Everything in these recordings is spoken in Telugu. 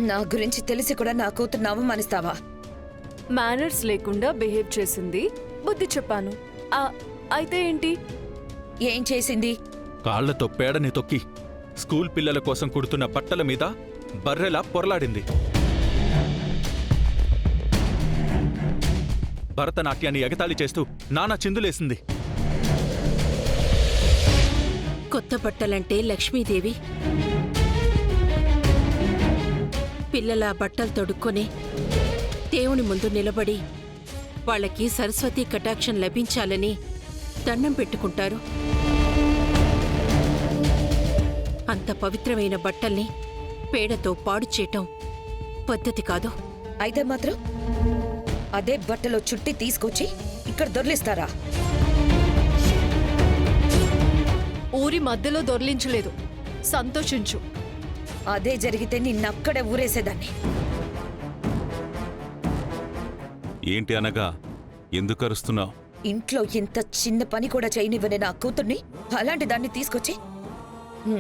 నా గురించి తెలిసి కూడా నా కూతురు అవమానిస్తావా? మేనర్స్ లేకుండా బిహేవ్ చేసింది, బుద్ధి చెప్పాను. అయితే ఏంటి? ఏం చేసింది? కాళ్లతో పేడని తొక్కి స్కూల్ పిల్లల కోసం కుడుతున్న బట్టల మీద బర్రెలా పొరలాడింది. భరతనాట్యాన్ని ఎగతాళి చేస్తూ నానా చిందులేసింది. కొత్త బట్టలంటే లక్ష్మీదేవి పిల్లల బట్టలు తొడుక్కొని దేవుని ముందు నిలబడి వాళ్ళకి సరస్వతీ కటాక్షం లభించాలని దండం పెట్టుకుంటారు. అంత పవిత్రమైన బట్టల్ని పేడతో పాడు చేయటం పద్ధతి కాదు. అయితే మాత్రం అదే బట్టలో చుట్టి తీసుకొచ్చి ఇక్కడ దొర్లిస్తారా? ఊరి మధ్యలో దొర్లించలేదు, సంతోషించు. అదే జరిగితే నిన్నక్కడే ఊరేసేదాన్ని. ఏంటి అనగా ఎందుకు అరుస్తున్నావు? ఇంట్లో ఇంత చిన్న పని కూడా చేయనివ్వని నా కూతుర్ని అలాంటి దాన్ని తీసుకొచ్చి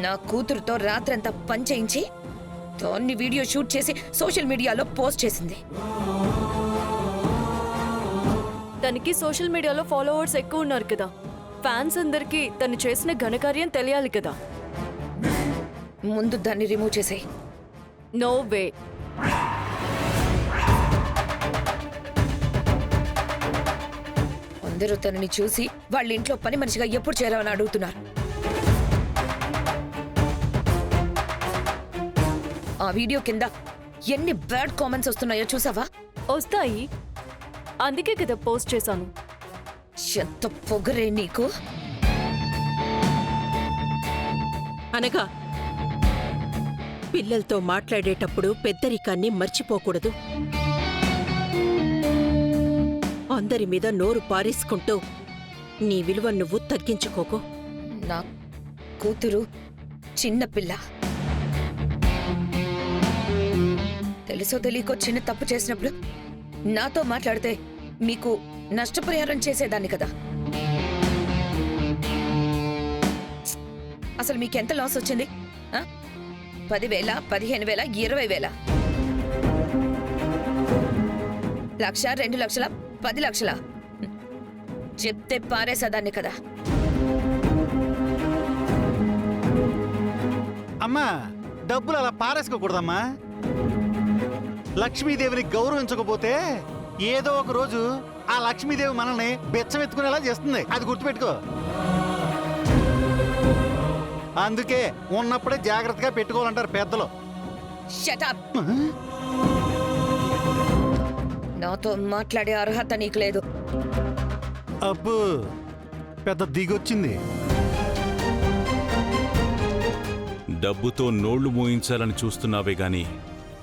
నా కూతురుతో రాత్రంతా పని చేయించి దాన్ని వీడియో షూట్ చేసి సోషల్ మీడియాలో పోస్ట్ చేసింది. తనకి సోషల్ మీడియాలో ఫాలోవర్స్ ఎక్కువ ఉన్నారు కదా, ఫ్యాన్స్ అందరికీ తను చేసిన ఘనకార్యం తెలియాలి కదా. ముందు దాన్ని రిమూవ్ చేసేయ్. No way. అందరూ తనని చూసి వాళ్ళ ఇంట్లో పని మనిషిగా ఎప్పుడు చేరావని అడుగుతున్నారు. ఆ వీడియో కింద ఎన్ని బ్యాడ్ కామెంట్స్ వస్తున్నాయో చూసావా? వస్తాయి, అందుకే కదా పోస్ట్ చేశాను. ఎంత పొగరే నీకు! అనగా పిల్లలతో మాట్లాడేటప్పుడు పెద్దరికాన్ని మర్చిపోకూడదు. అందరి మీద నోరు పారేసుకుంటూ నీ విలువ నువ్వు తగ్గించుకోకు. నా కూతురు చిన్నపిల్ల. తెలుసో తెలియకో చిన్న తప్పు చేసినప్పుడు నాతో మాట్లాడితే మీకు నష్టపరిహారం చేసేదాన్ని కదా. అసలు మీకెంత లాస్ వచ్చింది? 10,000, 15,000, 20,000, 1,00,000, 2,00,000, 10,00,000 చెప్తే పారేసేదాన్ని కదా. అమ్మా, డబ్బులు అలా పారేసుకోకూడదమ్మా. లక్ష్మీదేవిని గౌరవించకపోతే ఏదో ఒక రోజు ఆ లక్ష్మీదేవి మనల్ని బెచ్చమెత్తుకునేలా చేస్తుంది. అది గుర్తుపెట్టుకో. అందుకే ఉన్నప్పుడే జాగ్రత్తగా పెట్టుకోవాలంటారు పెద్దలు. Shut up. నాతో మాట్లాడే అర్హత నీకు లేదు. అబ్బో, పెద్ద దిగొచ్చింది. డబ్బుతో నోళ్లు మూయించాలని చూస్తున్నావే గాని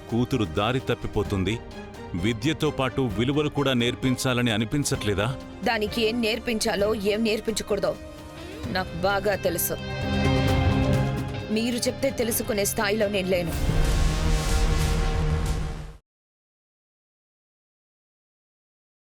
కూతురు దారి తప్పిపోతుంది, విద్యతో పాటు విలువలు కూడా నేర్పించాలని అనిపించట్లేదా? దానికి ఏం నేర్పించాలో ఏం నేర్పించకూడదో నాకు బాగా తెలుసు. మీరు చెప్తే తెలుసుకునే స్థాయిలో నేను లేను.